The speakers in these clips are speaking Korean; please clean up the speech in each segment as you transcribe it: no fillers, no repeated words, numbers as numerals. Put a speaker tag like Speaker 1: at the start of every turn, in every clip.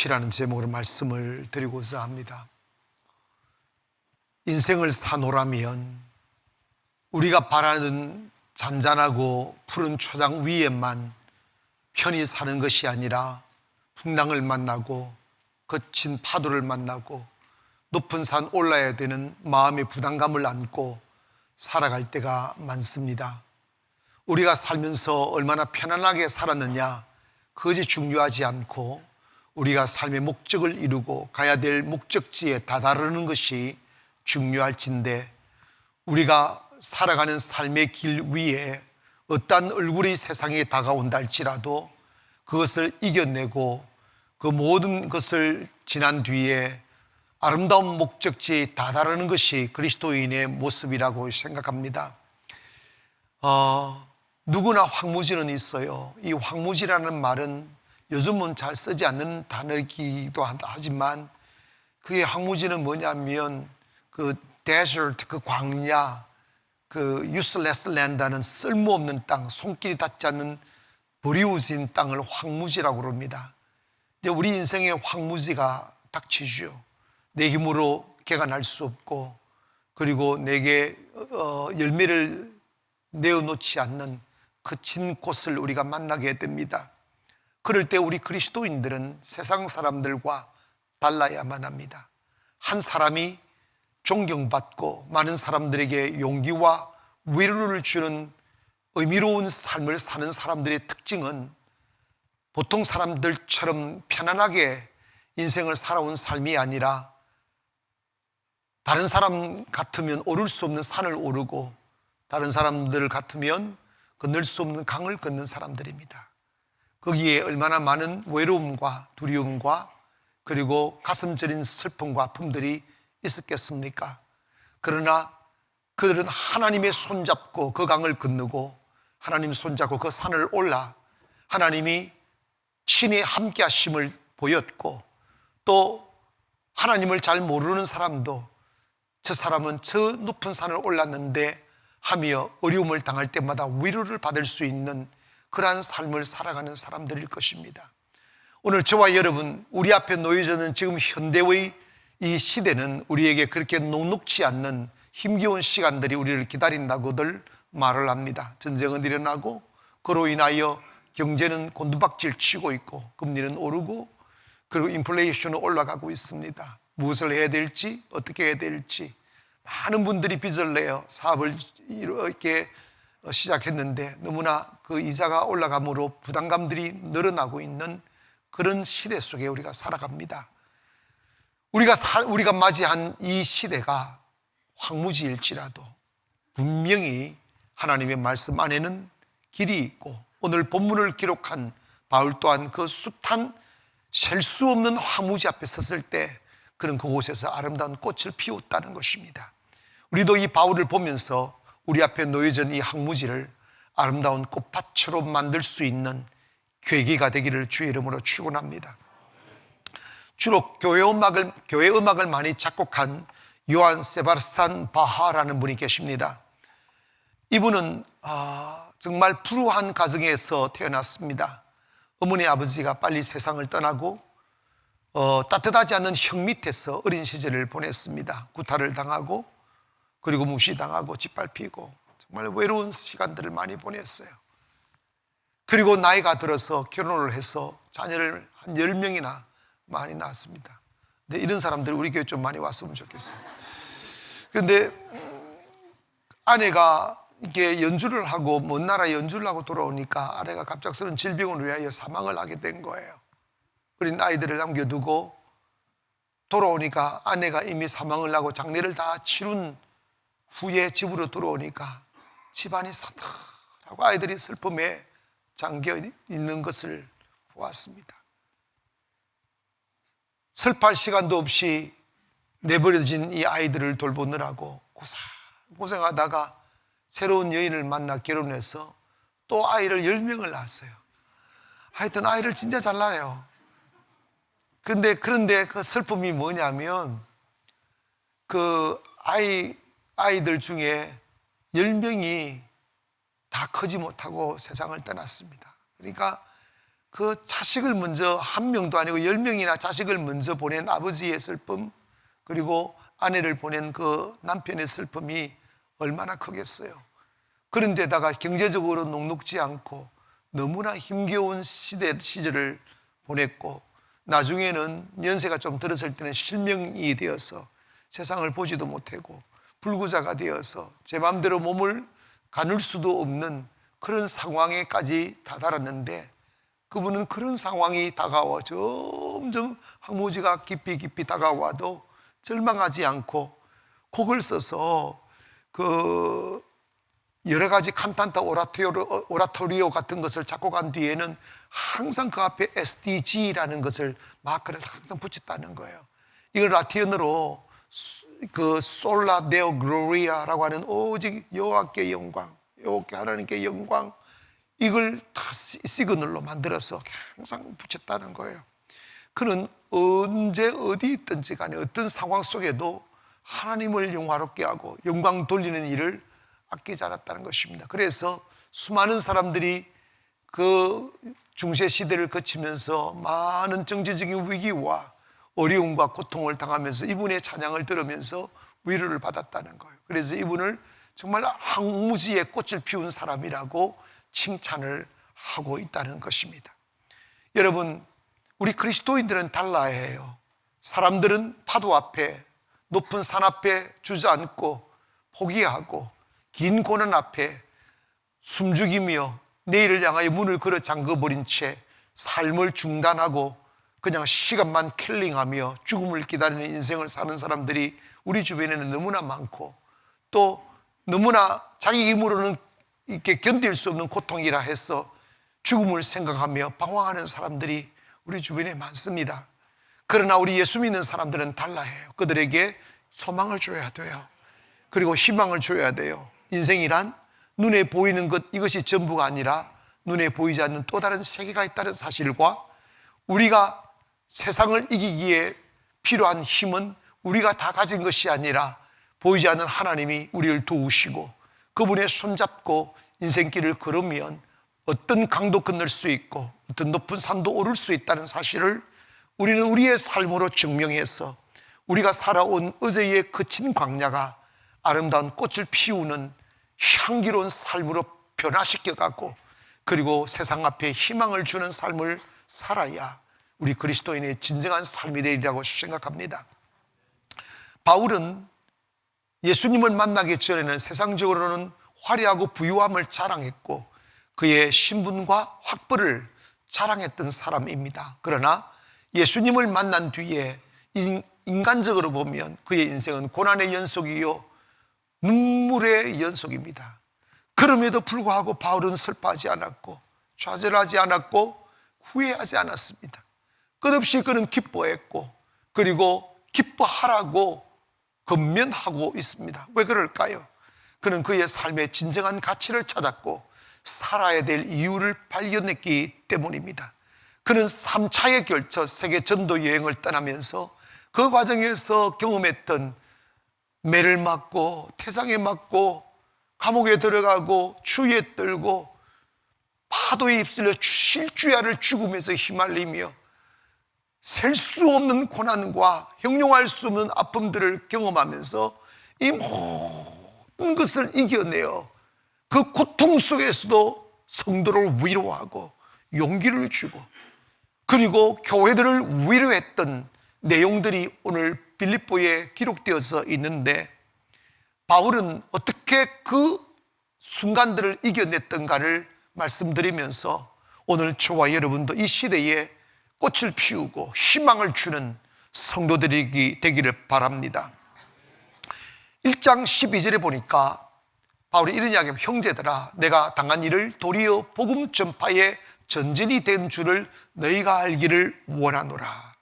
Speaker 1: 녹취라는 제목으로 말씀을 드리고자 합니다. 인생을 사노라면 우리가 바라는 잔잔하고 푸른 초장 위에만 편히 사는 것이 아니라 풍랑을 만나고 거친 파도를 만나고 높은 산 올라야 되는 마음의 부담감을 안고 살아갈 때가 많습니다. 우리가 살면서 얼마나 편안하게 살았느냐, 그것이 중요하지 않고 우리가 삶의 목적을 이루고 가야 될 목적지에 다다르는 것이 중요할진데, 우리가 살아가는 삶의 길 위에 어떠한 얼굴이 세상에 다가온다 할지라도 그것을 이겨내고 그 모든 것을 지난 뒤에 아름다운 목적지에 다다르는 것이 그리스도인의 모습이라고 생각합니다. 누구나 황무지는 있어요. 이 황무지라는 말은 요즘은 잘 쓰지 않는 단어이기도 하지만, 그게 황무지는 뭐냐면 그 desert, 그 광야, 그 useless land라는 쓸모없는 땅, 손길이 닿지 않는 버리우진 땅을 황무지라고 그럽니다. 이제 우리 인생에 황무지가 닥치죠. 내 힘으로 개간할 수 없고, 그리고 내게 열매를 내어놓지 않는 거친 곳을 우리가 만나게 됩니다. 그럴 때 우리 그리스도인들은 세상 사람들과 달라야만 합니다. 한 사람이 존경받고 많은 사람들에게 용기와 위로를 주는 의미로운 삶을 사는 사람들의 특징은 보통 사람들처럼 편안하게 인생을 살아온 삶이 아니라 다른 사람 같으면 오를 수 없는 산을 오르고 다른 사람들 같으면 건널 수 없는 강을 걷는 사람들입니다. 거기에 얼마나 많은 외로움과 두려움과 그리고 가슴 저린 슬픔과 아픔들이 있었겠습니까? 그러나 그들은 하나님의 손잡고 그 강을 건너고 하나님 손잡고 그 산을 올라 하나님이 친히 함께 하심을 보였고, 또 하나님을 잘 모르는 사람도 저 사람은 저 높은 산을 올랐는데 하며 어려움을 당할 때마다 위로를 받을 수 있는 그러한 삶을 살아가는 사람들일 것입니다. 오늘 저와 여러분, 우리 앞에 놓여져 있는 지금 현대의 이 시대는 우리에게 그렇게 녹록지 않는 힘겨운 시간들이 우리를 기다린다고들 말을 합니다. 전쟁은 일어나고 그로 인하여 경제는 곤두박질 치고 있고 금리는 오르고 그리고 인플레이션은 올라가고 있습니다. 무엇을 해야 될지, 어떻게 해야 될지, 많은 분들이 빚을 내어 사업을 이렇게 시작했는데 너무나 그 이자가 올라감으로 부담감들이 늘어나고 있는 그런 시대 속에 우리가 살아갑니다. 우리가 맞이한 이 시대가 황무지일지라도 분명히 하나님의 말씀 안에는 길이 있고, 오늘 본문을 기록한 바울 또한 그 숱한 셀 수 없는 황무지 앞에 섰을 때 그는 그곳에서 아름다운 꽃을 피웠다는 것입니다. 우리도 이 바울을 보면서 우리 앞에 놓여진 이 황무지를 아름다운 꽃밭처럼 만들 수 있는 계기가 되기를 주의 이름으로 축원합니다. 주로 교회 음악을 많이 작곡한 요한 세바스찬 바하라는 분이 계십니다. 이분은 정말 불우한 가정에서 태어났습니다. 어머니 아버지가 빨리 세상을 떠나고 따뜻하지 않은 형 밑에서 어린 시절을 보냈습니다. 구타를 당하고 그리고 무시당하고 짓밟히고 정말 외로운 시간들을 많이 보냈어요. 그리고 나이가 들어서 결혼을 해서 자녀를 한 10명이나 많이 낳았습니다. 근데 이런 사람들 우리 교회 좀 많이 왔으면 좋겠어요. 그런데 아내가 이렇게 연주를 하고 먼 나라 연주를 하고 돌아오니까 아내가 갑작스러운 질병을 위하여 사망을 하게 된 거예요. 어린 아이들을 남겨두고 돌아오니까 아내가 이미 사망을 하고 장례를 다 치룬 후에 집으로 들어오니까 집안이 서늘하고 아이들이 슬픔에 잠겨 있는 것을 보았습니다. 슬퍼할 시간도 없이 내버려진 이 아이들을 돌보느라고 고생하다가 새로운 여인을 만나 결혼해서 또 아이를 10명을 낳았어요. 하여튼 아이를 진짜 잘 낳아요. 그런데 그 슬픔이 뭐냐면 그 아이들 중에 10명이 다 크지 못하고 세상을 떠났습니다. 그러니까 그 자식을 먼저, 한 명도 아니고 10명이나 자식을 먼저 보낸 아버지의 슬픔, 그리고 아내를 보낸 그 남편의 슬픔이 얼마나 크겠어요. 그런데다가 경제적으로 녹록지 않고 너무나 힘겨운 시절을 보냈고, 나중에는 연세가 좀 들었을 때는 실명이 되어서 세상을 보지도 못하고 불구자가 되어서 제 마음대로 몸을 가눌 수도 없는 그런 상황에까지 다다랐는데, 그분은 그런 상황이 다가와 점점 항무지가 깊이 다가와도 절망하지 않고 곡을 써서 그 여러 가지 칸탄타 오라토리오 같은 것을 작곡한 뒤에는 항상 그 앞에 SDG라는 것을 마크를 항상 붙였다는 거예요. 이걸 라틴어로 그 솔라 데오 글로리아라고 하는 오직 여호와께 영광, 여호와께 하나님께 영광, 이걸 다 시그널로 만들어서 항상 붙였다는 거예요. 그는 언제 어디 있든지 간에 어떤 상황 속에도 하나님을 영화롭게 하고 영광 돌리는 일을 아끼지 않았다는 것입니다. 그래서 수많은 사람들이 그 중세 시대를 거치면서 많은 정치적인 위기와 어려움과 고통을 당하면서 이분의 찬양을 들으면서 위로를 받았다는 거예요. 그래서 이분을 정말 항무지에 꽃을 피운 사람이라고 칭찬을 하고 있다는 것입니다. 여러분, 우리 그리스도인들은 달라야 해요. 사람들은 파도 앞에, 높은 산 앞에 주저앉고 포기하고 긴 고난 앞에 숨죽이며 내일을 향하여 문을 걸어 잠궈버린 채 삶을 중단하고 그냥 시간만 킬링하며 죽음을 기다리는 인생을 사는 사람들이 우리 주변에는 너무나 많고, 또 너무나 자기 힘으로는 이렇게 견딜 수 없는 고통이라 해서 죽음을 생각하며 방황하는 사람들이 우리 주변에 많습니다. 그러나 우리 예수 믿는 사람들은 달라해요. 그들에게 소망을 줘야 돼요. 그리고 희망을 줘야 돼요. 인생이란 눈에 보이는 것, 이것이 전부가 아니라 눈에 보이지 않는 또 다른 세계가 있다는 사실과, 우리가 세상을 이기기에 필요한 힘은 우리가 다 가진 것이 아니라 보이지 않는 하나님이 우리를 도우시고 그분의 손잡고 인생길을 걸으면 어떤 강도 건널 수 있고 어떤 높은 산도 오를 수 있다는 사실을 우리는 우리의 삶으로 증명해서 우리가 살아온 어제의 거친 광야가 아름다운 꽃을 피우는 향기로운 삶으로 변화시켜가고, 그리고 세상 앞에 희망을 주는 삶을 살아야 우리 그리스도인의 진정한 삶이 되리라고 생각합니다. 바울은 예수님을 만나기 전에는 세상적으로는 화려하고 부유함을 자랑했고 그의 신분과 확보를 자랑했던 사람입니다. 그러나 예수님을 만난 뒤에 인간적으로 보면 그의 인생은 고난의 연속이요 눈물의 연속입니다. 그럼에도 불구하고 바울은 슬퍼하지 않았고 좌절하지 않았고 후회하지 않았습니다. 끝없이 그는 기뻐했고, 그리고 기뻐하라고 권면하고 있습니다. 왜 그럴까요? 그는 그의 삶의 진정한 가치를 찾았고 살아야 될 이유를 발견했기 때문입니다. 그는 3차에 걸쳐 세계 전도 여행을 떠나면서 그 과정에서 경험했던 매를 맞고 태상에 맞고 감옥에 들어가고 추위에 떨고 파도에 휩쓸려 실주야를 죽으면서 휘말리며 셀 수 없는 고난과 형용할 수 없는 아픔들을 경험하면서 이 모든 것을 이겨내어 그 고통 속에서도 성도를 위로하고 용기를 주고, 그리고 교회들을 위로했던 내용들이 오늘 빌립보에 기록되어서 있는데, 바울은 어떻게 그 순간들을 이겨냈던가를 말씀드리면서 오늘 저와 여러분도 이 시대에 꽃을 피우고 희망을 주는 성도들이 되기를 바랍니다. 1장 12절에 보니까 바울이 이런 이야기합니다. 형제들아, 내가 당한 일을 도리어 복음 전파의 전진이 된 줄을 너희가 알기를 원하노라.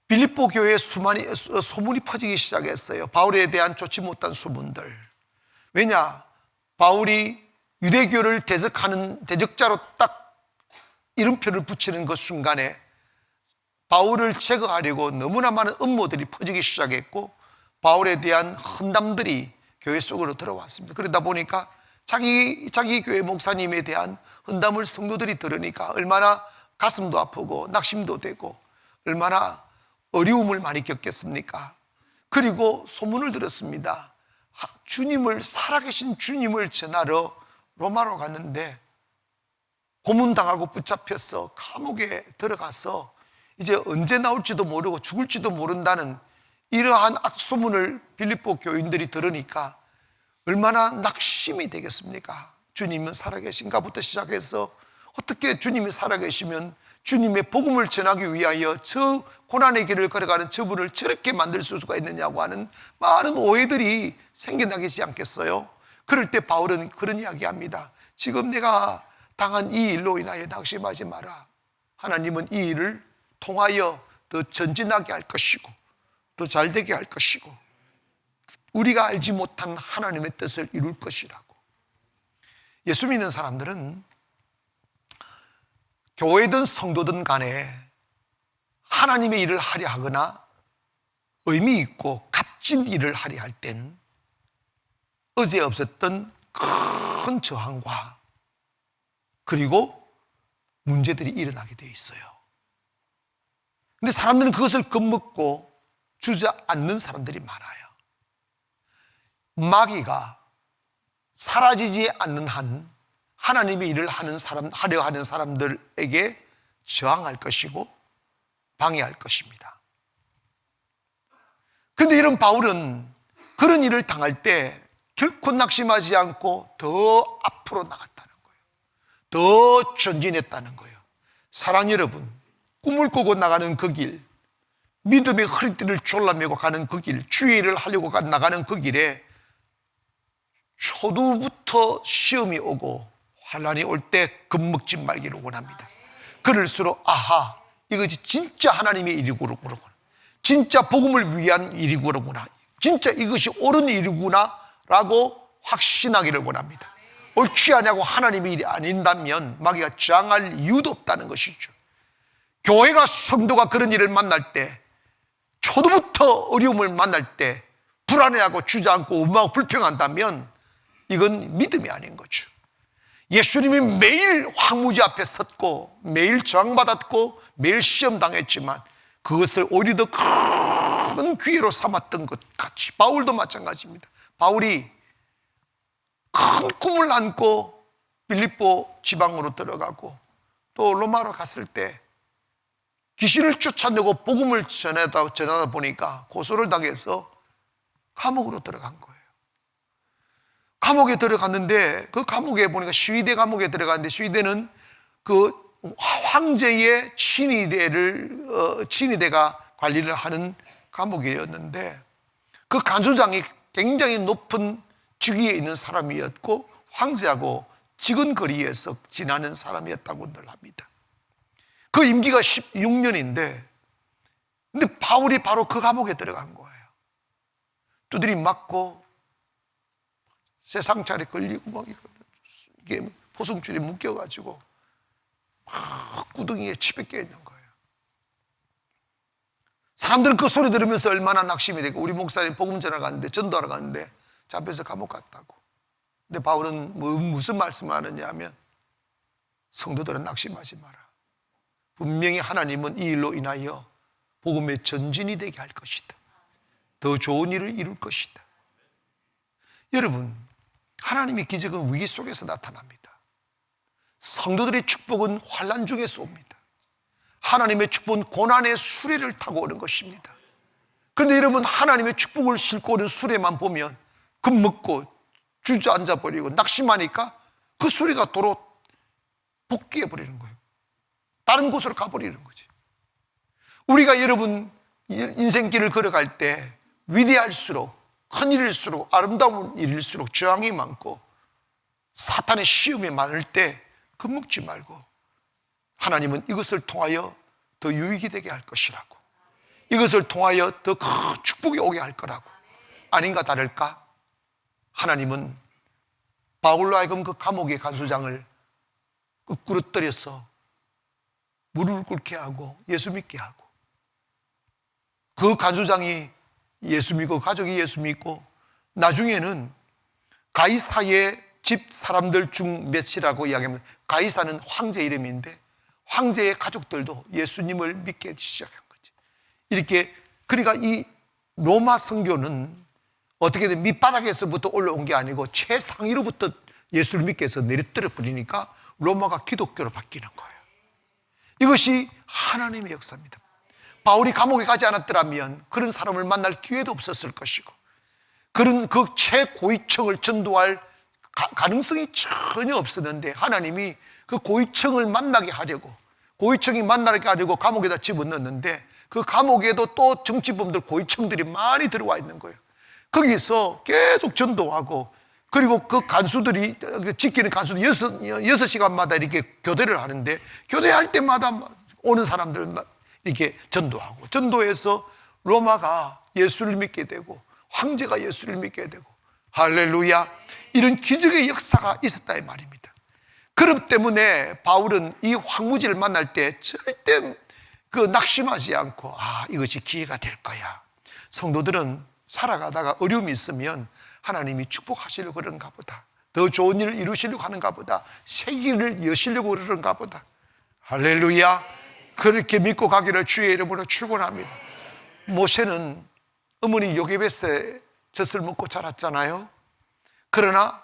Speaker 1: 빌립보 교회에 소문이 퍼지기 시작했어요. 바울에 대한 좋지 못한 소문들. 왜냐? 바울이 유대교를 대적하는 대적자로 딱 이름표를 붙이는 그 순간에 바울을 제거하려고 너무나 많은 음모들이 퍼지기 시작했고 바울에 대한 험담들이 교회 속으로 들어왔습니다. 그러다 보니까 자기 교회 목사님에 대한 헌담을 성도들이 들으니까 얼마나 가슴도 아프고 낙심도 되고 얼마나 어려움을 많이 겪겠습니까? 그리고 소문을 들었습니다. 살아계신 주님을 전하러 로마로 갔는데 고문당하고 붙잡혀서 감옥에 들어가서 이제 언제 나올지도 모르고 죽을지도 모른다는 이러한 악소문을 빌립보 교인들이 들으니까 얼마나 낙심이 되겠습니까? 주님은 살아계신가부터 시작해서 어떻게 주님이 살아계시면 주님의 복음을 전하기 위하여 저 고난의 길을 걸어가는 저분을 저렇게 만들 수가 있느냐고 하는 많은 오해들이 생겨나겠지 않겠어요? 그럴 때 바울은 그런 이야기합니다. 지금 내가 당한 이 일로 인하여 낙심하지 마라. 하나님은 이 일을 통하여 더 전진하게 할 것이고 더 잘되게 할 것이고 우리가 알지 못한 하나님의 뜻을 이룰 것이라고. 예수 믿는 사람들은 교회든 성도든 간에 하나님의 일을 하려 하거나 의미 있고 값진 일을 하려 할 땐 어제 없었던 큰 저항과 그리고 문제들이 일어나게 되어 있어요. 근데 사람들은 그것을 겁먹고 주저앉는 사람들이 많아요. 마귀가 사라지지 않는 한 하나님의 일을 하려 하는 사람들에게 저항할 것이고 방해할 것입니다. 그런데 이런 바울은 그런 일을 당할 때 결코 낙심하지 않고 더 앞으로 나갔다는 거예요. 더 전진했다는 거예요. 사랑 여러분, 꿈을 꾸고 나가는 그 길, 믿음의 허리띠를 졸라매고 가는 그 길, 주의 일을 하려고 나가는 그 길에 초두부터 시험이 오고 환난이 올 때 겁먹지 말기를 원합니다. 그럴수록 아하, 이것이 진짜 하나님의 일이구나, 진짜 복음을 위한 일이구나, 진짜 이것이 옳은 일이구나 라고 확신하기를 원합니다. 옳지 않냐고 하나님의 일이 아닌다면 마귀가 저항할 이유도 없다는 것이죠. 교회가 성도가 그런 일을 만날 때, 초두부터 어려움을 만날 때 불안해하고 주저앉고 원망하고 불평한다면 이건 믿음이 아닌 거죠. 예수님이 매일 황무지 앞에 섰고 매일 저항받았고 매일 시험당했지만 그것을 오히려 더 큰 기회로 삼았던 것 같이 바울도 마찬가지입니다. 바울이 큰 꿈을 안고 빌립보 지방으로 들어가고 또 로마로 갔을 때 귀신을 쫓아내고 복음을 전하다 보니까 고소를 당해서 감옥으로 들어간 거예요. 감옥에 들어갔는데 그 감옥에 보니까 시위대 감옥에 들어갔는데 시위대는 그 황제의 친위대가 관리를 하는 감옥이었는데 그 간수장이 굉장히 높은 직위에 있는 사람이었고 황제하고 직은 거리에서 지나는 사람이었다고들 합니다. 그 임기가 16년인데 근데 바울이 바로 그 감옥에 들어간 거예요. 두드리 맞고 세상차례 걸리고 막 이게 포승줄이 묶여가지고 막 구덩이에 치백겨 있는 거예요. 사람들은 그 소리 들으면서 얼마나 낙심이 되고 우리 목사님 복음 전하러 갔는데 전도하러 갔는데 잡혀서 감옥 갔다고. 근데 바울은 무슨 말씀을 하느냐 하면 성도들은 낙심하지 마라. 분명히 하나님은 이 일로 인하여 복음의 전진이 되게 할 것이다. 더 좋은 일을 이룰 것이다. 여러분, 하나님의 기적은 위기 속에서 나타납니다. 성도들의 축복은 환난 중에서 옵니다. 하나님의 축복은 고난의 수레를 타고 오는 것입니다. 그런데 여러분, 하나님의 축복을 싣고 오는 수레만 보면 겁먹고 주저앉아 버리고 낙심하니까 그 수레가 도로 복귀해 버리는 거예요. 다른 곳으로 가버리는 거지. 우리가 여러분 인생길을 걸어갈 때 위대할수록 큰 일일수록 아름다운 일일수록 저항이 많고 사탄의 시험이 많을 때 겁먹지 말고 하나님은 이것을 통하여 더 유익이 되게 할 것이라고, 이것을 통하여 더 큰 축복이 오게 할 거라고. 아닌가 다를까? 하나님은 바울로 하여금 그 감옥의 간수장을 거꾸로 떨어서 무릎을 꿇게 하고 예수 믿게 하고, 그 간수장이 예수 믿고 가족이 예수 믿고 나중에는 가이사의 집 사람들 중 몇이라고 이야기하면 가이사는 황제 이름인데 황제의 가족들도 예수님을 믿게 시작한 거지. 이렇게 그러니까 이 로마 선교는 어떻게든 밑바닥에서부터 올라온 게 아니고 최상위로부터 예수를 믿게 해서 내려뜨려 버리니까 로마가 기독교로 바뀌는 거예요. 이것이 하나님의 역사입니다. 바울이 감옥에 가지 않았더라면 그런 사람을 만날 기회도 없었을 것이고 그런 그 최고위층을 전도할 가능성이 전혀 없었는데 하나님이 그 고위층을 만나게 하려고 고위층이 만나게 하려고 감옥에다 집어넣었는데 그 감옥에도 또 정치범들 고위층들이 많이 들어와 있는 거예요. 거기서 계속 전도하고 그리고 그 간수들이 지키는 간수들 6시간마다 이렇게 교대를 하는데 교대할 때마다 오는 사람들 이렇게 전도하고 전도해서 로마가 예수를 믿게 되고 황제가 예수를 믿게 되고 할렐루야 이런 기적의 역사가 있었다 이 말입니다. 그렇기 때문에 바울은 이 황무지를 만날 때 절대 낙심하지 않고 이것이 기회가 될 거야. 성도들은 살아가다가 어려움이 있으면 하나님이 축복하시려고 그런가 보다. 더 좋은 일을 이루시려고 하는가 보다. 새 길을 여시려고 그러는가 보다. 할렐루야. 그렇게 믿고 가기를 주의 이름으로 축원합니다. 모세는 어머니 요게벳의 젖을 먹고 자랐잖아요. 그러나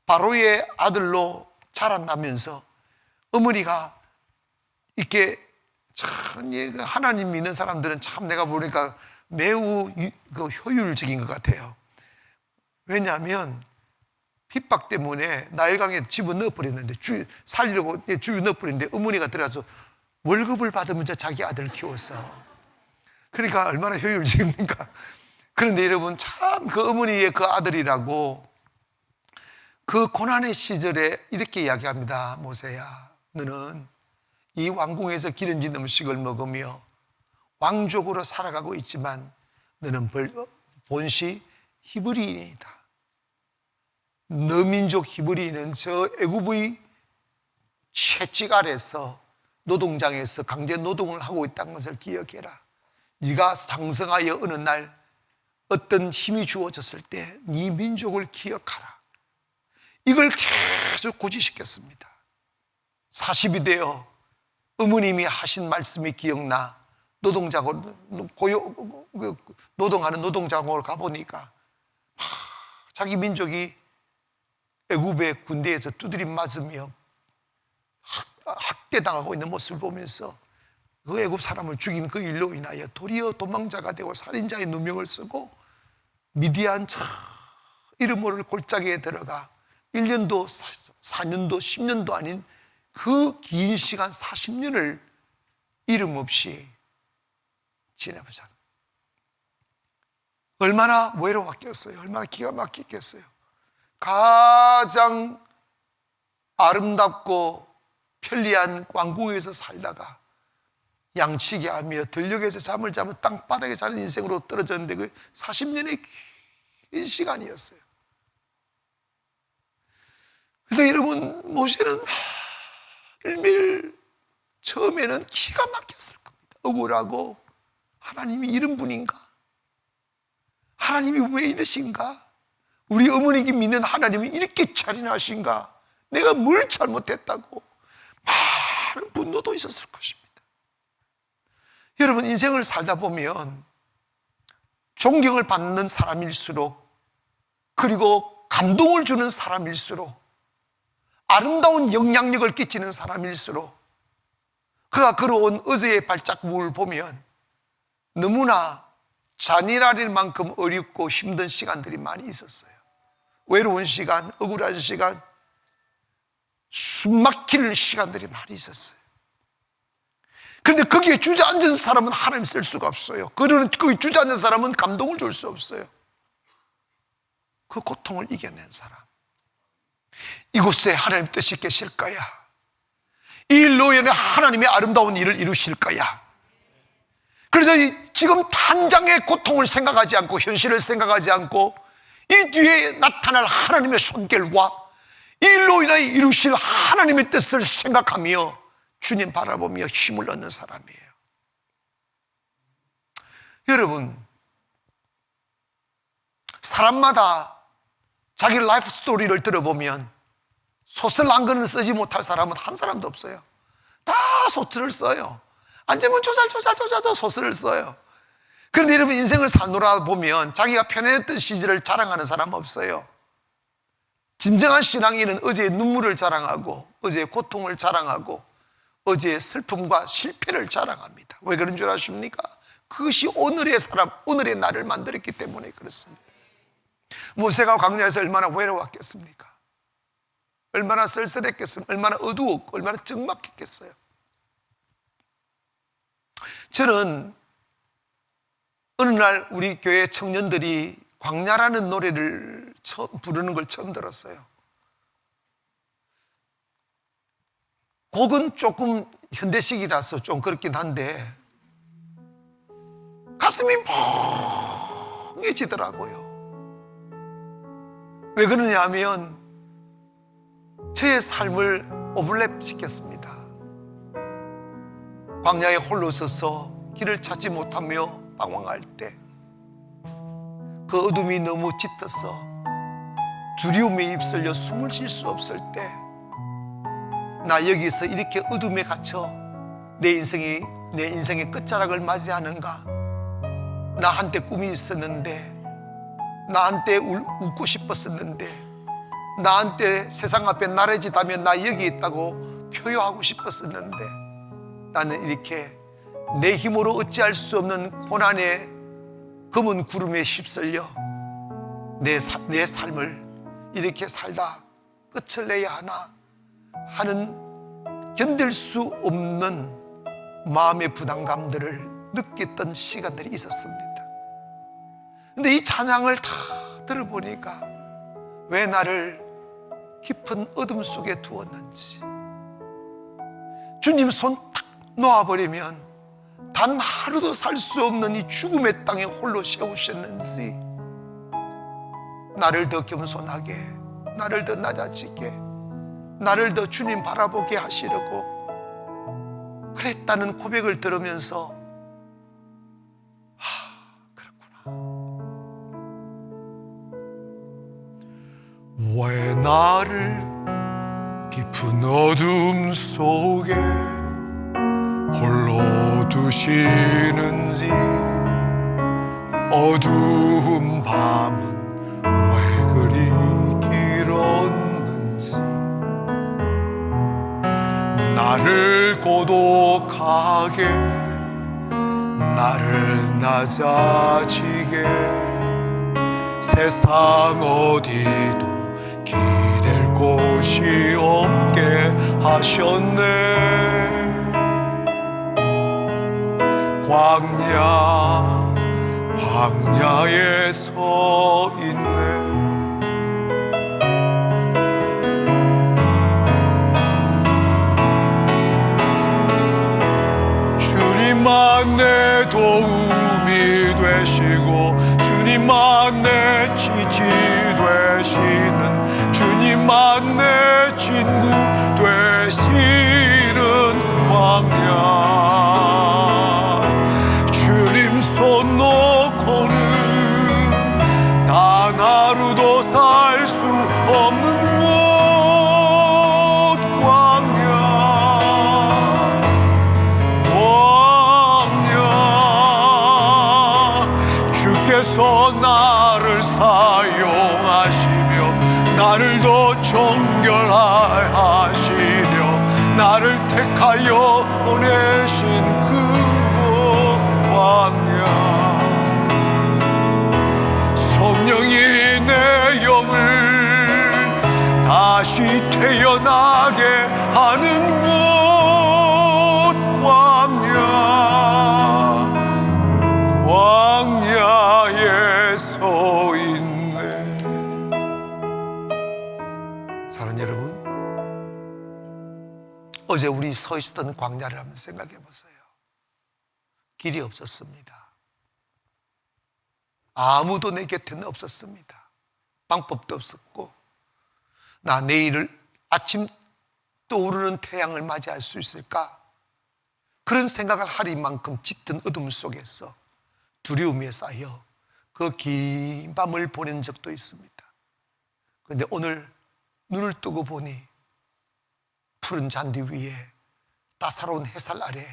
Speaker 1: 바로의 아들로 자란다면서 어머니가 이렇게 참 하나님 믿는 사람들은 참 내가 보니까 매우 효율적인 것 같아요. 왜냐하면 핍박 때문에 나일강에 집어넣어 버렸는데 살리려고 집어넣어 버렸는데 어머니가 들어가서 월급을 받으면서 자기 아들을 키웠어. 그러니까 얼마나 효율적입니까? 그런데 여러분 참 그 어머니의 그 아들이라고 그 고난의 시절에 이렇게 이야기합니다. 모세야 너는 이 왕궁에서 기름진 음식을 먹으며 왕족으로 살아가고 있지만 너는 본시 히브리인이다. 너 민족 히브리인은 저 애굽의 채찍 아래서 노동장에서 강제 노동을 하고 있다는 것을 기억해라. 네가 상승하여 어느 날 어떤 힘이 주어졌을 때 네 민족을 기억하라. 이걸 계속 고지시켰습니다. 40이 되어 어머님이 하신 말씀이 기억나 노동자고 노동하는 노동자국으로 가보니까 자기 민족이 애굽의 군대에서 두드림 맞으며 학대당하고 있는 모습을 보면서 그 애굽 사람을 죽인 그 일로 인하여 도리어 도망자가 되고 살인자의 누명을 쓰고 미디안 이름 모를 골짜기에 들어가 1년도 4년도 10년도 아닌 그 긴 시간 40년을 이름 없이 지내보자. 얼마나 외로웠겠어요. 얼마나 기가 막히겠어요. 가장 아름답고 편리한 왕궁에서 살다가 양치기 하며 들녘에서 잠을 자며 땅바닥에 자는 인생으로 떨어졌는데 그 40년의 긴 시간이었어요. 그런데 여러분 모세는 일밀 처음에는 기가 막혔을 겁니다. 억울하고 하나님이 이런 분인가? 하나님이 왜 이러신가? 우리 어머니가 믿는 하나님이 이렇게 잔인하신가? 내가 뭘 잘못했다고 많은 분노도 있었을 것입니다. 여러분 인생을 살다 보면 존경을 받는 사람일수록 그리고 감동을 주는 사람일수록 아름다운 영향력을 끼치는 사람일수록 그가 걸어온 어제의 발자국을 보면 너무나 잔인할 만큼 어렵고 힘든 시간들이 많이 있었어요. 외로운 시간, 억울한 시간, 숨막히는 시간들이 많이 있었어요. 그런데 거기에 주저앉은 사람은 하나님 쓸 수가 없어요. 거기 주저앉은 사람은 감동을 줄 수 없어요. 그 고통을 이겨낸 사람, 이곳에 하나님 뜻이 계실 거야. 이 일로 인해 하나님의 아름다운 일을 이루실 거야. 그래서 지금 당장의 고통을 생각하지 않고 현실을 생각하지 않고 이 뒤에 나타날 하나님의 손길과 이 일로 인해 이루실 하나님의 뜻을 생각하며 주님 바라보며 힘을 얻는 사람이에요. 여러분 사람마다 자기 라이프 스토리를 들어보면 소설 한 권을 쓰지 못할 사람은 한 사람도 없어요. 다 소설을 써요. 앉으면 조잘조잘조잘 소설을 써요. 그런데 여러분, 인생을 살놀아 보면 자기가 편안했던 시절을 자랑하는 사람 없어요. 진정한 신앙인은 어제의 눈물을 자랑하고, 어제의 고통을 자랑하고, 어제의 슬픔과 실패를 자랑합니다. 왜 그런 줄 아십니까? 그것이 오늘의 사람, 오늘의 나를 만들었기 때문에 그렇습니다. 모세가 광야에서 얼마나 외로웠겠습니까? 얼마나 쓸쓸했겠습니까? 얼마나 어두웠고 얼마나 적막했겠어요. 저는 어느 날 우리 교회 청년들이 광야라는 노래를 부르는 걸 처음 들었어요. 곡은 조금 현대식이라서 좀 그렇긴 한데 가슴이 멍해지더라고요. 왜 그러냐 하면 제 삶을 오버랩 시켰습니다. 광야에 홀로 서서 길을 찾지 못하며 방황할 때, 그 어둠이 너무 짙어서 두려움에 휩쓸려 숨을 쉴 수 없을 때, 나 여기서 이렇게 어둠에 갇혀 내 인생의 끝자락을 맞이하는가? 나 한때 꿈이 있었는데, 나 한때 웃고 싶었었는데, 나 한때 세상 앞에 나래지다면 나 여기 있다고 표효하고 싶었었는데, 나는 이렇게 내 힘으로 어찌할 수 없는 고난의 검은 구름에 휩쓸려 내 삶을 이렇게 살다 끝을 내야 하나 하는 견딜 수 없는 마음의 부담감들을 느꼈던 시간들이 있었습니다. 근데 이 찬양을 다 들어보니까 왜 나를 깊은 어둠 속에 두었는지, 주님 손 탁 놓아버리면 단 하루도 살 수 없는 이 죽음의 땅에 홀로 세우셨는지, 나를 더 겸손하게, 나를 더 낮아지게, 나를 더 주님 바라보게 하시려고 그랬다는 고백을 들으면서 그렇구나. 왜 나를 깊은 어둠 속에 홀로 두시는지, 어두운 밤은 왜 그리 길었는지, 나를 고독하게, 나를 낮아지게, 세상 어디도 기댈 곳이 없게 하셨네. 광야에 서 있네. 주님만 내 도움이 되시고, 주님만 내 지지 되시는, 주님만 내 친구 되시는 광야. 주님 손 놓고는 단 하루도 살 수 없는 곳, 광야. 주께서 나를 사용하시며 나를 더 정결하게 하시려 나를 택하여 보내신 그곳 광야. 성령이 내 영을 다시 태어나게 하는 곳 광야. 광야에 서 있네. 사랑하는 여러분, 어제 우리 서 있었던 광야를 한번 생각해 보세요. 길이 없었습니다. 아무도 내 곁에는 없었습니다. 방법도 없었고, 나 내일을 아침 떠오르는 태양을 맞이할 수 있을까? 그런 생각을 하리만큼 짙은 어둠 속에서 두려움에 쌓여 그 긴 밤을 보낸 적도 있습니다. 그런데 오늘 눈을 뜨고 보니 푸른 잔디 위에 따사로운 햇살 아래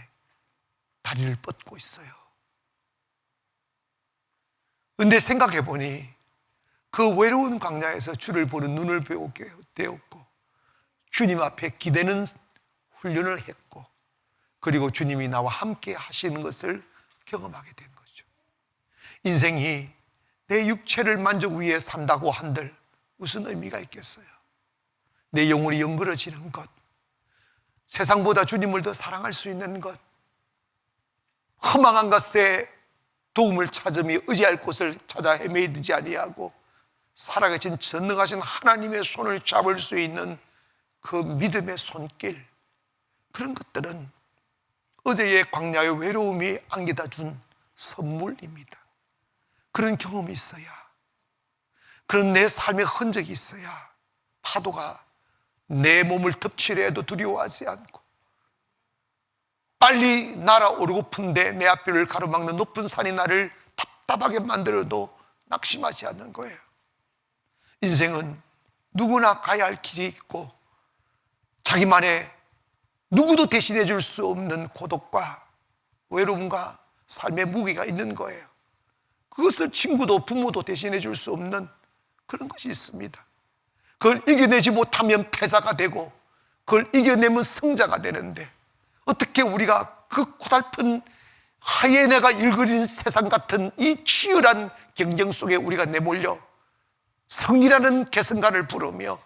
Speaker 1: 다리를 뻗고 있어요. 근데 생각해 보니 그 외로운 광야에서 주를 보는 눈을 배우게 되었고, 주님 앞에 기대는 훈련을 했고, 그리고 주님이 나와 함께 하시는 것을 경험하게 된 거죠. 인생이 내 육체를 만족 위해 산다고 한들 무슨 의미가 있겠어요? 내 영혼이 영그러지는 것, 세상보다 주님을 더 사랑할 수 있는 것, 허망한 것에 도움을 찾으며 의지할 곳을 찾아 헤매이지 아니하고 살아계신 전능하신 하나님의 손을 잡을 수 있는 그 믿음의 손길, 그런 것들은 어제의 광야의 외로움이 안겨다 준 선물입니다. 그런 경험이 있어야, 그런 내 삶의 흔적이 있어야 파도가 내 몸을 덮치려 해도 두려워하지 않고, 빨리 날아오르고픈데 내 앞을 가로막는 높은 산이 나를 답답하게 만들어도 낙심하지 않는 거예요. 인생은 누구나 가야 할 길이 있고, 자기만의 누구도 대신해 줄 수 없는 고독과 외로움과 삶의 무게가 있는 거예요. 그것을 친구도 부모도 대신해 줄 수 없는 그런 것이 있습니다. 그걸 이겨내지 못하면 패자가 되고, 그걸 이겨내면 승자가 되는데, 어떻게 우리가 그 고달픈 하이에나가 일그린 세상 같은 이 치열한 경쟁 속에 우리가 내몰려 성이라는 개성가를 부르며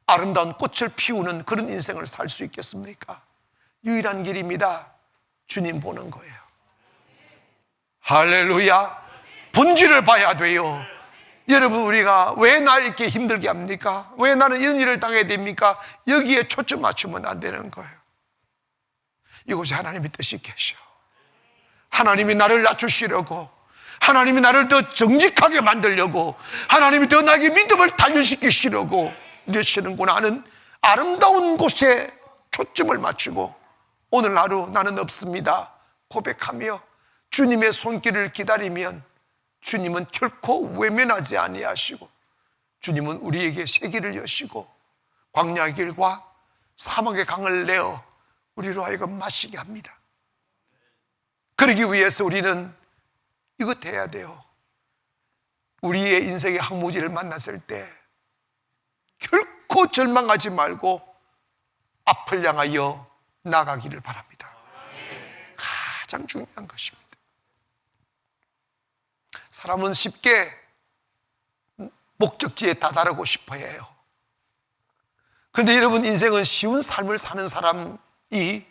Speaker 1: 아름다운 꽃을 피우는 그런 인생을 살 수 있겠습니까? 유일한 길입니다. 주님 보는 거예요. 할렐루야. 본질을 봐야 돼요. 여러분, 우리가 왜 날 이렇게 힘들게 합니까? 왜 나는 이런 일을 당해야 됩니까? 여기에 초점 맞추면 안 되는 거예요. 이곳에 하나님의 뜻이 계셔. 하나님이 나를 낮추시려고, 하나님이 나를 더 정직하게 만들려고, 하나님이 더 나에게 믿음을 단련시키시려고 이러시는구나 하는 아름다운 곳에 초점을 맞추고, 오늘 하루 나는 없습니다 고백하며 주님의 손길을 기다리면 주님은 결코 외면하지 아니하시고, 주님은 우리에게 세계를 여시고 광야의 길과 사막의 강을 내어 우리로 하여금 마시게 합니다. 그러기 위해서 우리는 이것 해야 돼요. 우리의 인생의 항무지를 만났을 때 결코 절망하지 말고 앞을 향하여 나가기를 바랍니다. 가장 중요한 것입니다. 사람은 쉽게 목적지에 다다르고 싶어 해요. 그런데 여러분, 인생은 쉬운 삶을 사는 사람이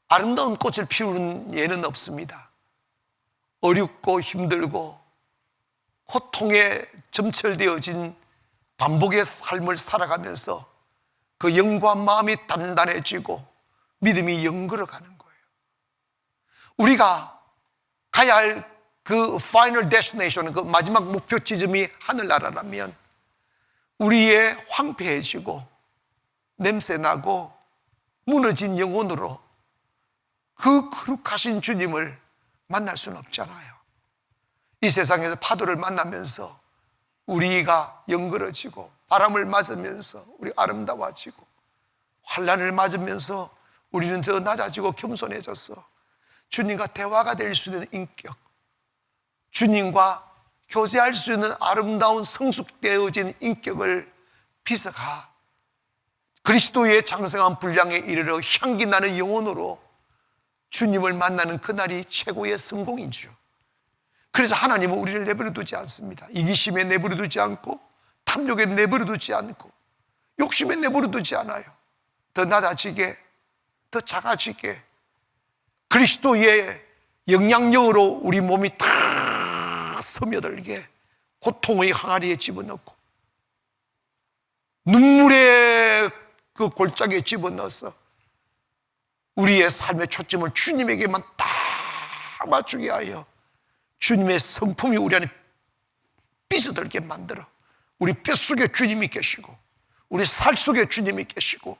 Speaker 1: 아름다운 꽃을 피우는 예는 없습니다. 어렵고 힘들고 고통에 점철되어진 반복의 삶을 살아가면서 그 영과 마음이 단단해지고 믿음이 영걸어가는 거예요. 우리가 가야 할 그 파이널 데스티네이션, 그 마지막 목표 지점이 하늘나라라면 우리의 황폐해지고 냄새나고 무너진 영혼으로 그 거룩하신 주님을 만날 수는 없잖아요. 이 세상에서 파도를 만나면서 우리가 영그러지고, 바람을 맞으면서 우리 아름다워지고, 환난을 맞으면서 우리는 더 낮아지고 겸손해져서 주님과 대화가 될 수 있는 인격, 주님과 교제할 수 있는 아름다운 성숙되어진 인격을 빚어가 그리스도의 장성한 분량에 이르러 향기 나는 영혼으로 주님을 만나는 그날이 최고의 성공이죠. 그래서 하나님은 우리를 내버려 두지 않습니다. 이기심에 내버려 두지 않고, 탐욕에 내버려 두지 않고, 욕심에 내버려 두지 않아요. 더 낮아지게, 더 작아지게, 그리스도의 영향력으로 우리 몸이 다 스며들게 고통의 항아리에 집어넣고 눈물의 그 골짜기에 집어넣어서 우리의 삶의 초점을 주님에게만 다 맞추게 하여 주님의 성품이 우리 안에 삐져들게 만들어 우리 뼛속에 주님이 계시고, 우리 살 속에 주님이 계시고,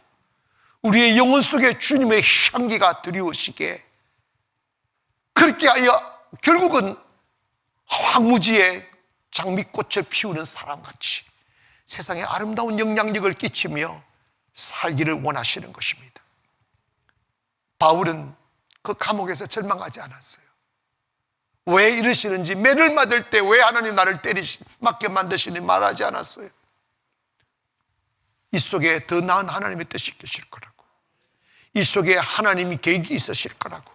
Speaker 1: 우리의 영혼 속에 주님의 향기가 드리우시게, 그렇게 하여 결국은 황무지에 장미꽃을 피우는 사람같이 세상에 아름다운 영향력을 끼치며 살기를 원하시는 것입니다. 바울은 그 감옥에서 절망하지 않았어요. 왜 이러시는지, 매를 맞을 때 왜 하나님 나를 맞게 만드시니 말하지 않았어요. 이 속에 더 나은 하나님의 뜻이 계실 거라고, 이 속에 하나님이 계획이 있으실 거라고,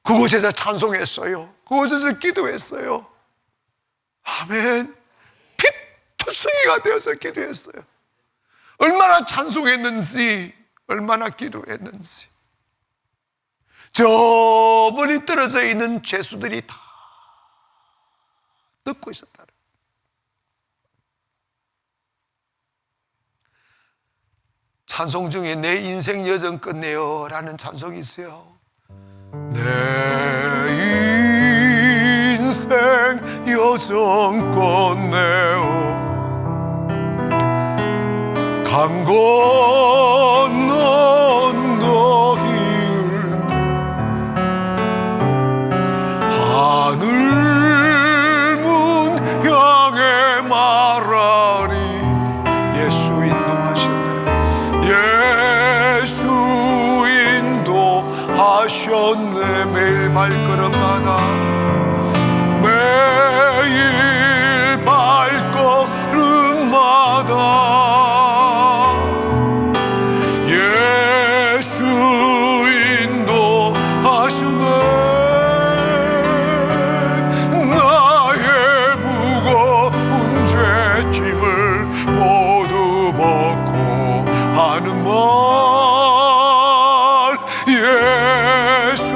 Speaker 1: 그곳에서 찬송했어요. 그곳에서 기도했어요. 아멘. 피투성이가 되어서 기도했어요. 얼마나 찬송했는지, 얼마나 기도했는지. 저 멀리 떨어져 있는 죄수들이 다 듣고 있었다. 찬송 중에 내 인생 여정 끝내요 라는 찬송이 있어요. 내 인생 여정 끝내요 강 건너 언덕일 때 하늘 문 향해 말하리. 예수 인도하셨네. 예수 인도하셨네. 매일 발걸음마다, 매일 발걸음마다 예수 인도하시네. 나의 무거운 죄짐을 모두 벗고 하는 말. 예수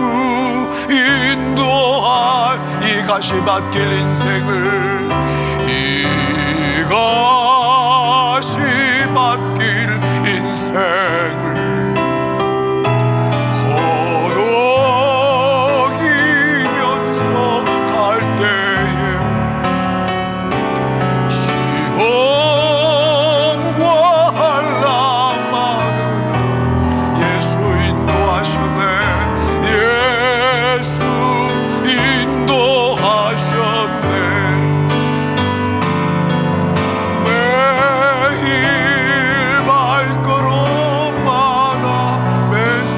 Speaker 1: 인도하 이 가시 밭길 인생을, 이 가시 밭길 인생을 허덕이면서 갈 때에 시험과 한란 많으나 예수 인도하셨네. 예수 인도하셨네. 매일 발걸음마다 매수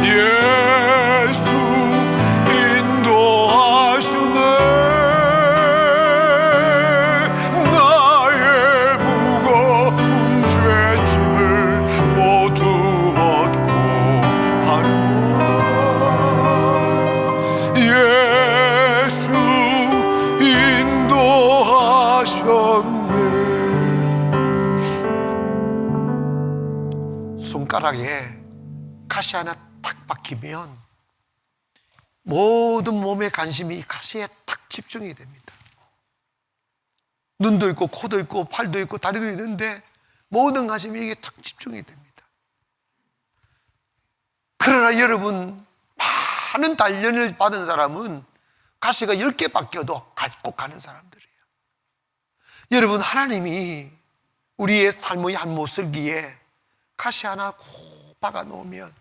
Speaker 1: 예수 인도하시네. 나의 무거운 죄짐을 모두 벗고 하는 말. 예수 인도하셨네. 손가락에 가시 하나 탁 박히면 모든 몸의 관심이 이 가시에 탁 집중이 됩니다. 눈도 있고 코도 있고 팔도 있고 다리도 있는데 모든 관심이 이게 탁 집중이 됩니다. 그러나 여러분, 많은 단련을 받은 사람은 가시가 10개 바뀌어도 꼭 가는 사람들이에요. 여러분, 하나님이 우리의 삶의 한 모슬기에 가시 하나 꼭 박아 놓으면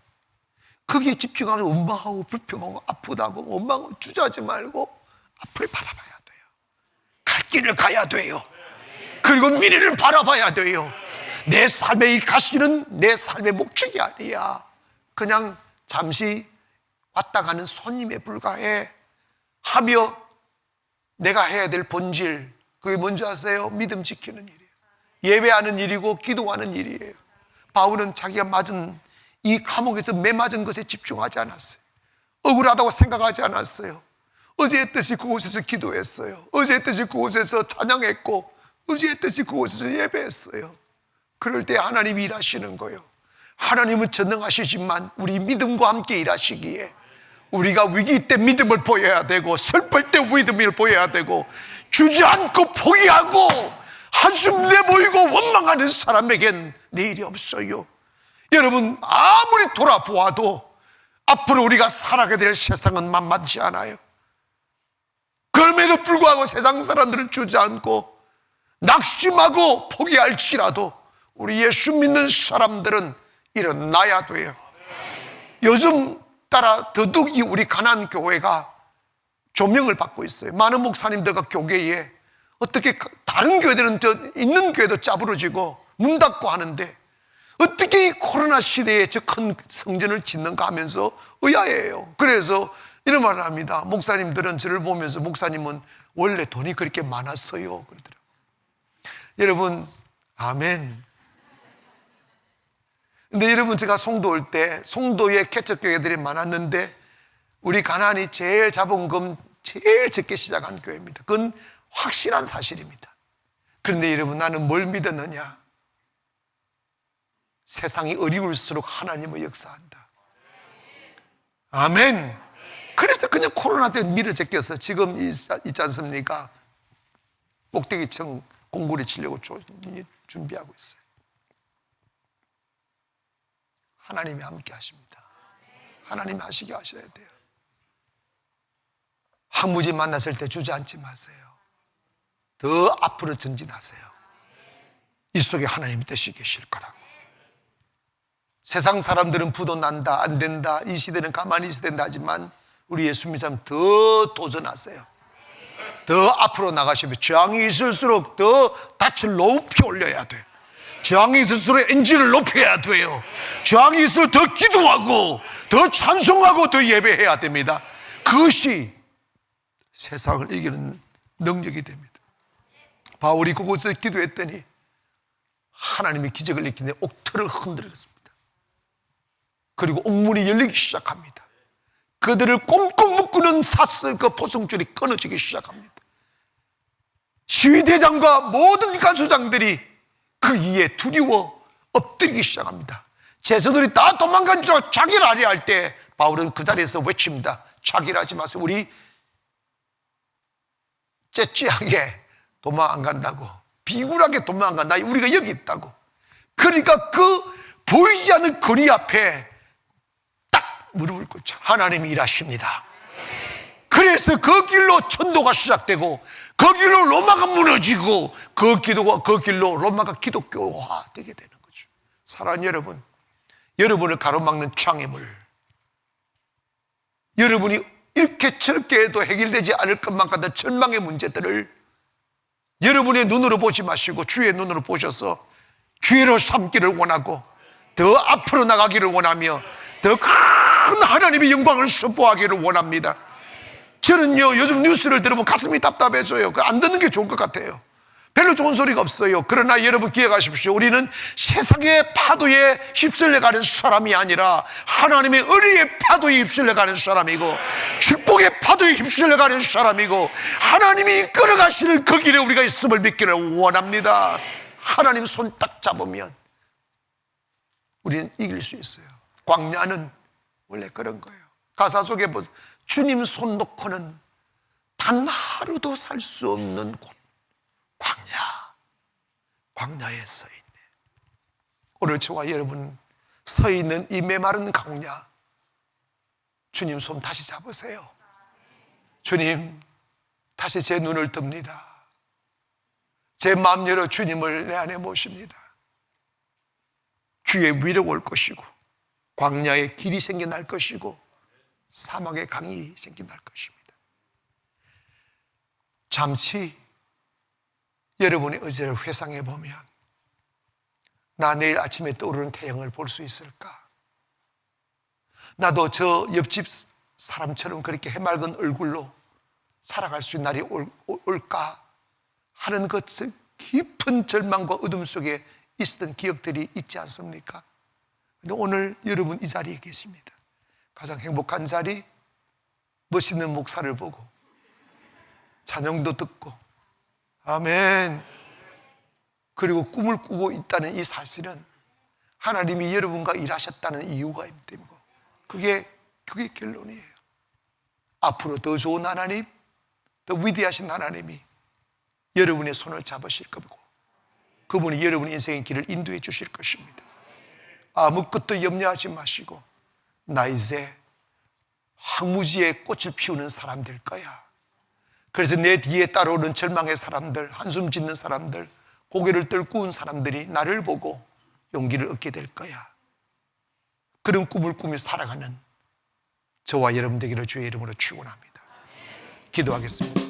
Speaker 1: 거기에 집중하면 원망하고 불평하고 아프다고 원망하고 주저하지 말고 앞을 바라봐야 돼요. 갈 길을 가야 돼요. 그리고 미래를 바라봐야 돼요. 내 삶의 이 가시는 내 삶의 목적이 아니야. 그냥 잠시 왔다 가는 손님에 불과해. 하며 내가 해야 될 본질, 그게 뭔지 아세요? 믿음 지키는 일이에요. 예배하는 일이고 기도하는 일이에요. 바울은 자기가 맞은 이 감옥에서 매 맞은 것에 집중하지 않았어요. 억울하다고 생각하지 않았어요. 어제 했듯이 그곳에서 기도했어요. 어제 했듯이 그곳에서 찬양했고, 어제 했듯이 그곳에서 예배했어요. 그럴 때 하나님이 일하시는 거예요. 하나님은 전능하시지만 우리 믿음과 함께 일하시기에 우리가 위기 때 믿음을 보여야 되고, 슬플 때 믿음을 보여야 되고, 주저앉고 포기하고 한숨 내보이고 원망하는 사람에겐 내일이 없어요. 여러분, 아무리 돌아보아도 앞으로 우리가 살아가게 될 세상은 만만치 않아요. 그럼에도 불구하고 세상 사람들은 주저앉고 낙심하고 포기할지라도 우리 예수 믿는 사람들은 일어나야 돼요. 요즘 따라 더욱이 우리 가나안 교회가 조명을 받고 있어요. 많은 목사님들과 교계에 어떻게 다른 교회들은 있는 교회도 짜부러지고 문 닫고 하는데 어떻게 이 코로나 시대에 저 큰 성전을 짓는가 하면서 의아해요. 그래서 이런 말을 합니다. 목사님들은 저를 보면서 목사님은 원래 돈이 그렇게 많았어요 그러더라고요. 여러분, 아멘. 근데 여러분, 제가 송도 올 때 송도에 개척교회들이 많았는데 우리 가나안이 제일 자본금 제일 적게 시작한 교회입니다. 그건 확실한 사실입니다. 그런데 여러분, 나는 뭘 믿었느냐? 세상이 어려울수록 하나님의 역사한다. 아멘. 그래서 그냥 코로나 때 밀어 제껴서 지금 있지 않습니까? 꼭대기층 공고리 치려고 준비하고 있어요. 하나님이 함께 하십니다. 하나님이 하시게 하셔야 돼요. 황무지 만났을 때 주저앉지 마세요. 더 앞으로 전진하세요. 이 속에 하나님의 뜻이 계실 거라고. 세상 사람들은 부도 난다, 안 된다, 이 시대는 가만히 있어야 된다 하지만 우리 예수 믿는 사람 더 도전하세요. 더 앞으로 나가시면 저항이 있을수록 더 닻을 높이 올려야 돼요. 저항이 있을수록 엔진을 높여야 돼요. 저항이 있을수록 더 기도하고 더 찬송하고 더 예배해야 됩니다. 그것이 세상을 이기는 능력이 됩니다. 바울이 그곳에서 기도했더니 하나님이 기적을 일으키는데 옥터를 흔들었습니다. 그리고 옥문이 열리기 시작합니다. 그들을 꽁꽁 묶는 그 포승줄이 끊어지기 시작합니다. 시위대장과 모든 간수장들이 그 이에 두려워 엎드리기 시작합니다. 제자들이 다 도망간 줄 알고 자기를 아뢰할 때 바울은 그 자리에서 외칩니다. 자기를 하지 마세요. 우리 째찌하게 도망 안 간다고, 비굴하게 도망 안 간다. 우리가 여기 있다고. 그러니까 그 보이지 않는 거리 앞에 딱 무릎을 꿇자. 하나님이 일하십니다. 그래서 그 길로 천도가 시작되고 그 길로 로마가 무너지고 그 길로 로마가 기독교화 되게 되는 거죠. 사랑하는 여러분, 여러분을 가로막는 장애물, 여러분이 이렇게 저렇게 해도 해결되지 않을 것만 같은 절망의 문제들을 여러분의 눈으로 보지 마시고 주의 눈으로 보셔서 기회로 삼기를 원하고 더 앞으로 나가기를 원하며 더 큰 하나님의 영광을 선포하기를 원합니다. 저는요, 요즘 뉴스를 들으면 가슴이 답답해져요. 안 듣는 게 좋을 것 같아요. 별로 좋은 소리가 없어요. 그러나 여러분 기억하십시오. 우리는 세상의 파도에 휩쓸려가는 사람이 아니라 하나님의 의리의 파도에 휩쓸려가는 사람이고 축복의 파도에 휩쓸려가는 사람이고 하나님이 이끌어가시는 그 길에 우리가 있음을 믿기를 원합니다. 하나님 손 딱 잡으면 우리는 이길 수 있어요. 광야는 원래 그런 거예요. 가사 속에 보세요. 주님 손 놓고는 단 하루도 살 수 없는 곳, 광야에 서 있네. 오늘 저와 여러분 서 있는 이 메마른 광야, 주님 손 다시 잡으세요. 주님, 다시 제 눈을 뜹니다. 제 마음 열어 주님을 내 안에 모십니다. 주의 위로가 올 것이고 광야에 길이 생겨날 것이고 사막에 강이 생겨날 것입니다. 잠시 여러분의 의지를 회상해 보면 나 내일 아침에 떠오르는 태양을 볼 수 있을까? 나도 저 옆집 사람처럼 그렇게 해맑은 얼굴로 살아갈 수 있는 날이 올까 하는 것을 깊은 절망과 어둠 속에 있었던 기억들이 있지 않습니까? 근데 오늘 여러분 이 자리에 계십니다. 가장 행복한 자리, 멋있는 목사를 보고 찬양도 듣고 아멘. 그리고 꿈을 꾸고 있다는 이 사실은 하나님이 여러분과 일하셨다는 이유가 있는 거. 그게 결론이에요. 앞으로 더 좋은 하나님, 더 위대하신 하나님이 여러분의 손을 잡으실 거고 그분이 여러분의 인생의 길을 인도해 주실 것입니다. 아무것도 염려하지 마시고 나 이제 황무지에 꽃을 피우는 사람 될 거야. 그래서 내 뒤에 따라오는 절망의 사람들, 한숨 짓는 사람들, 고개를 떨구는 사람들이 나를 보고 용기를 얻게 될 거야. 그런 꿈을 꾸며 살아가는 저와 여러분 되기를 주의 이름으로 축원합니다. 기도하겠습니다.